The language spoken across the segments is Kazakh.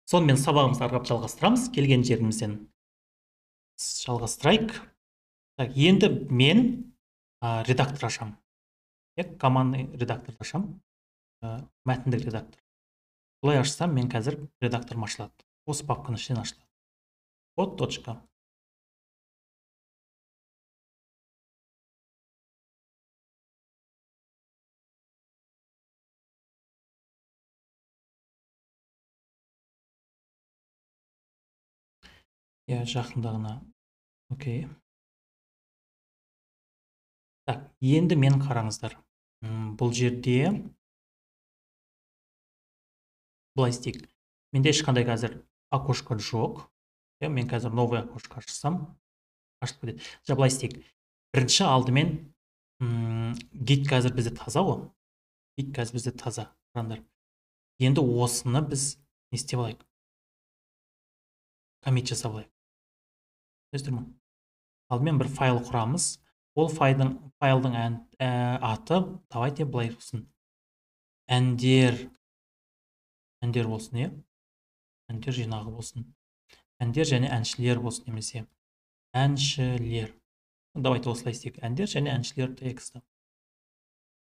Сонымен сабағымызды ары қарап жалғастырамыз. Келген жерімізден жалғастырайық. Так, енді мен редактор ашам. Командный редактор ашам. Мәтіндік редактор. Бұлай ашсам, мен қазір редакторым ашылады. Осы папканың ішінен ашылады. Вот точка. Жақындағына. Окей. Так, енді мен қараңыздар. Бұл жерде былай істейік. Менде ешқандай қазір окошко жоқ. Мен қазір новый окошко ашсам, ашылып кетеді. Былай істейік. Бірінші алдымен гид қазір бізде таза ғой. Гид қазір бізде таза. Қараңдар. Енді осыны біз не істеп алайық? Коммит жасап алайық. Түсіндіңіздер ме? Алдымен бір файл құрамыз. Ол файлдың аты, давайте былай болсын. Әндер болсын, е? Әндер жинағы болсын. Әндер және әншілер болсын немесе. Әншілер. Давайте осылай істейік. Әндер және әншілер тексті.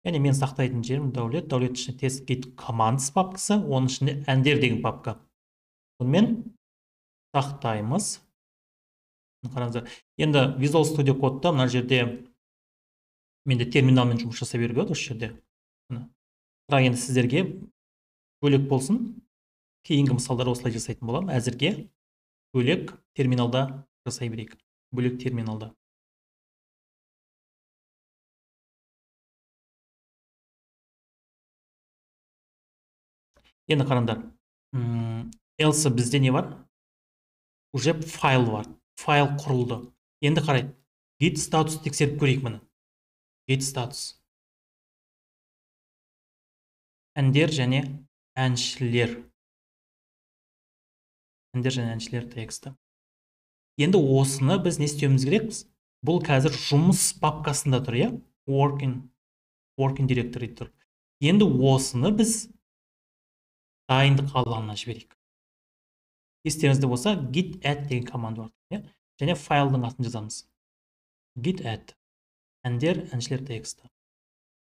Яғни мен сақтайтын жерім дәулет ішінде тест гид командс папкасы, оның ішінде әндер деген папка. Сонымен сақтаймыз. Қараңыздар. Енді Visual Studio Code'да мына жерде менде терминалмен жұмыс жасай беруге болады осы жерде. Бірақ енді сіздерге бөлек болсын. Кейінгі мысалдар осылай жасайтын боламын. Әзірге бөлек терминалда жасай берейік. Бөлек терминалда. Енді қараңдар. Else бізде не бар? Уже файл бар. Файл құрылды. Енді қарайды. Git статус тексеріп көрейік мұны. Git статус. Әндер және әншілер. Әндер және әншілер тексті. Енді осыны біз не істеуіміз керекпіз? Бұл қазір жұмыс папкасында тұр, е? Working directory тұр. Енді осыны біз дайындық алаңына жіберейік. Естеріңізде болса, git add деген команда бар. Және файлдың атын жазамыз. Git add. Әндер, әншілер тексті.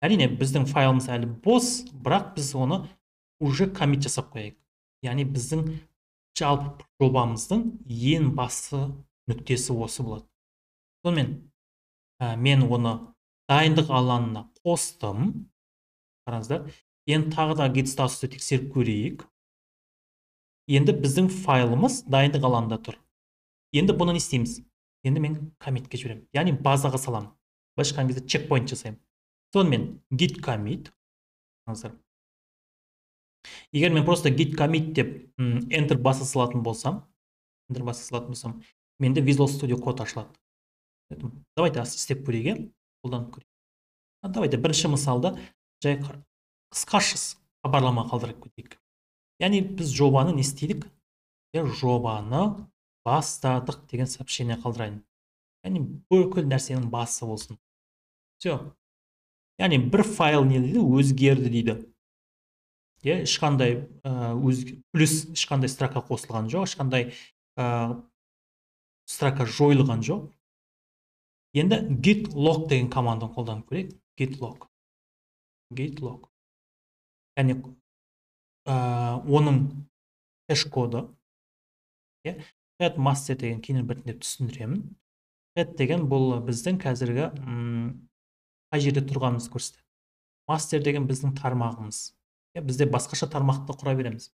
Әрине, біздің файлымыз әлі бос, бірақ біз оны уже коммит жасап қояйық. Яғни біздің жалпы жобамыздың ең басты нүктесі осы болады. Сонымен, мен оны дайындық алаңына қостым. Қараңыздар. Енді тағы да git статусты тексеріп көрейік. Енді біздің файлымыз дайындық алаңында тұр. Енді бұны не істейміз? Енді мен коммитке жіберемін. Яғни базаға саламын. Былайша айтқан кезде чекпоинт жасаймын. Сонымен git commit. Егер мен просто git commit деп enter баса салатын болсам, менде Visual Studio Code ашылады. Давайте істеп көрейік. Қолданып көрейік. Давайте бірінші мысалда жай қысқаша хабарлама қалдырып кетейік. Яғни біз жобаны не істедік? Жобаны бастадық деген сообщение қалдырайын. Яғни бүкіл нәрсенің басы болсын. Все. Яғни бір файл не дейді? Өзгерді дейді. Ешқандай плюс ешқандай строка қосылған жоқ, ешқандай строка жойылған жоқ. Енді git log деген команданы қолданып көрейік. Git log. Яғни оның хэш-коды. Master деген кейін біртіндеп түсіндіремін. Деген бұл біздің қазіргі қай жерде тұрғанымыз көрсетеді. Master деген біздің тармағымыз. Бізде басқаша тармақты құра береміз.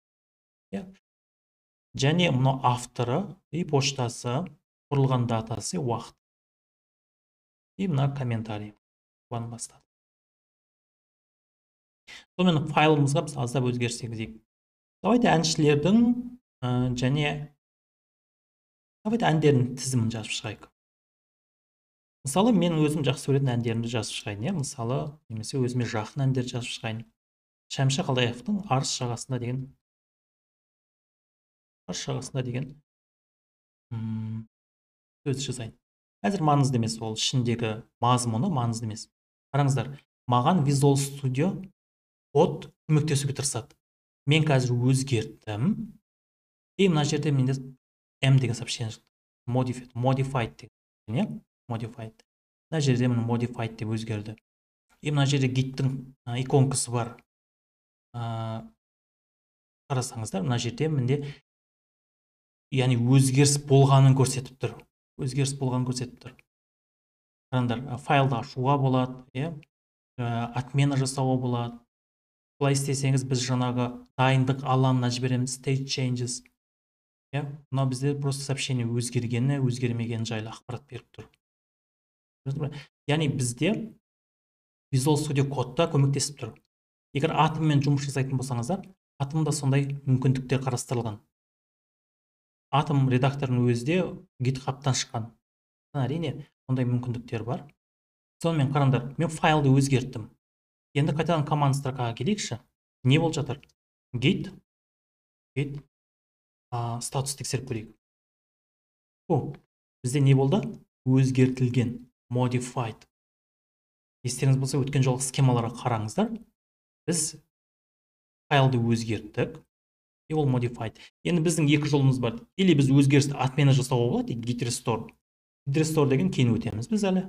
Және мұны авторы, поштасы, құрылған датасы, уақыт. Мына комментарий. Бұны бастады. Сонымен файлымызға біз аздап өзгеріс енгізейік. Давайте әншілердің және әндердің тізімін жазып шығайық. Мысалы, мен өзім жақсы көретін әндерімді жазып шығайын. Мысалы, немесе өзіме жақын әндер жазып шығайын. Шәмші Қалдаяқовтың Арыс жағасында деген сөз жазайын. Әзір маңызды емес, ол ішіндегі мазмұны маңызды емес. Қараңыздар, маған Visual Studio Code көмектесуге тырысады. Мен қазір өзгерттім. мына жерде менде m деген сообщение шықты. Modified деген, иә? Modified. Мына жерде міне modified деп өзгерді. Мына жерде гиттің иконкасы бар. Қарасаңыздар, мына жерде менде яғни өзгеріс болғанын көрсетіп тұр. Өзгеріс болғанын көрсетіп тұр. Қараңдар, файлды ашуға болады, иә? Отмена жасауға болады. Бұлай істесеңіз, біз жаңағы дайындық алаңына жібереміз, state changes. Иә? Мына бізде просто сообщение өзгергені, өзгермегені жайлы ақпарат беріп тұр. Яғни бізде Visual Studio Code'да көмектесіп тұр. Егер атоммен жұмыс жасайтын болсаңыздар, атомда сондай мүмкіндіктер қарастырылған. Атом редакторының өзі де GitHub'тан шыққан. Әрине, ондай мүмкіндіктер бар. Сонымен қараңдар, мен файлды өзгерттім. Енді қайтадан команд строкаға келейікші. Не болып жатыр? Git статус тексеріп көрейік. Бізде не болды? Өзгертілген, modified. Естеріңіз болса, өткен жолғы схемаларға қараңыздар. Біз файлды өзгерттік. Ол modified. Енді біздің екі жолымыз бар. Или біз өзгерісті отмена жасауға болады, git restore. Git restore деген кейін өтеміз біз әлі.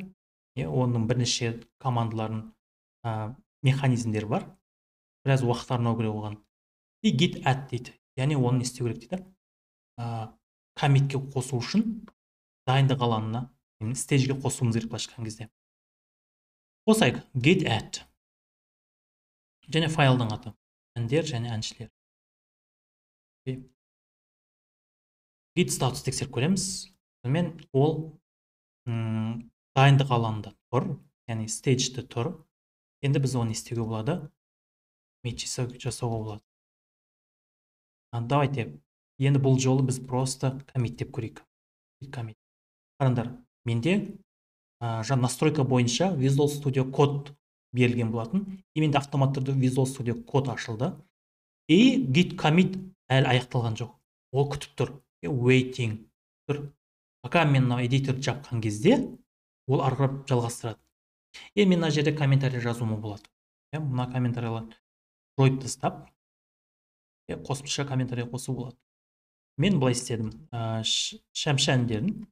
Оның бірнеше командаларын механизмдер бар. Біраз уақыт арнау керек оған. И git add дейді. Яғни оны не істеу керек дейді. Коммитке қосу үшін дайындық алаңына, стейджге қосуымыз керек былайша айтқан кезде. Қосайық, git add. Және файлдың аты. Әндер және әншілер. Git статус тексеріп көреміз. Сонымен ол дайындық алаңында тұр, яғни стейджде тұр. Енді біз оны істеуге болады. Жасауға болады. Давайте. Енді бұл жолы біз просто коммиттеп көрейік. Қараңдар, менде настройка бойынша Visual Studio Code берілген болатын. И менде автоматты Visual Studio Code ашылды. И git commit әлі аяқталған жоқ. Ол күтіп тұр. Waiting тұр. Пока мен эдитор жапқан кезде, ол арқырап жалғастырады. Мен мына жерде комментарий жазуыма болады. Мына комментарийлар жойып тастап, қосымша комментарий қосу болады. Мен былай істедім. Шәмші әндерін,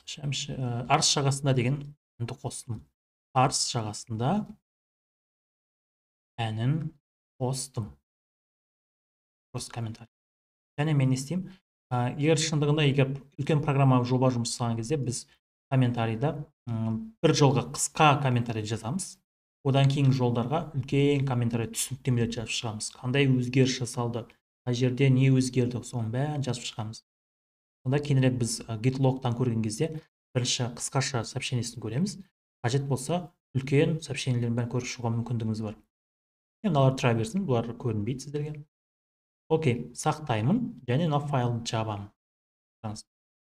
арыс жағасында деген әнді қостым. Арыс жағасында әнін қостым. Просто комментарий. Және мен не істеймін? Егер шындығында, егер үлкен программа жоба жұмыс жасаған кезде, біз комментарийда бір жолға қысқа комментарий жазамыз. Одан кейін жолдарға үлкен комментарий түсініктемелер жазып шығамыз. Қандай өзгеріс жасалды, қай жерде не өзгерді, соның бәрін жазып шығамыз. Онда кейінірек біз git log'тан көрген кезде бірінші қысқаша сообщениесін көреміз. Қажет болса, үлкен сообщениелерін бәрін көріп шығуға мүмкіндігіміз бар. Мыналар тұра берсін, бұлар көрінбейді сіздерге. Окей, сақтаймын, және мына файлды жабамын.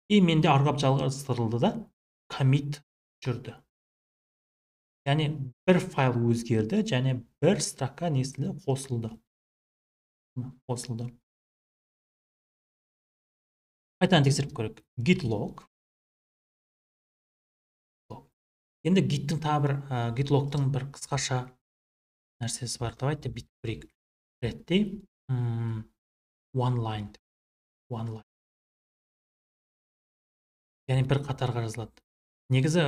И менде арқап жалғастырылды да, commit жүрді. Яғни бір файл өзгерді, және бір строка несілі қосылды. Қайтадан тексеріп көрейік. Git log. Енді git log'тың бір қысқаша нәрсесі бар. Давайте бит көрейік. Ретте one line. Яғни бір қатарға жазылады. Негізі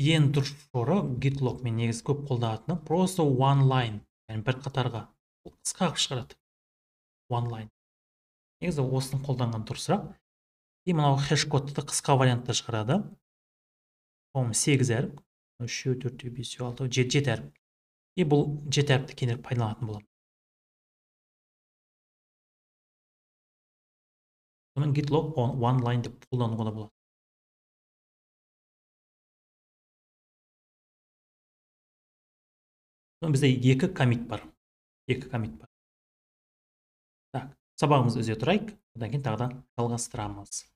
ең дұрыс жолы git log мен негізі көп қолданатыны просто one line, яғни бір қатарға қысқа қылып шығарады. One line. Негізі осыны қолданған дұрысырақ. И мынау хэш-кодты қысқа вариантта шығарады. 8 әріп, 3, 4, 5, 6, 7 әріп. И бұл 7 әріпті кейінірек пайдаланатын болады. Сонымен git log one line деп қолдануға да болады. Бізде екі коммит бар. Так, сабағымызды үзе тұрайық, одан кейін тағы да жалғастырамыз.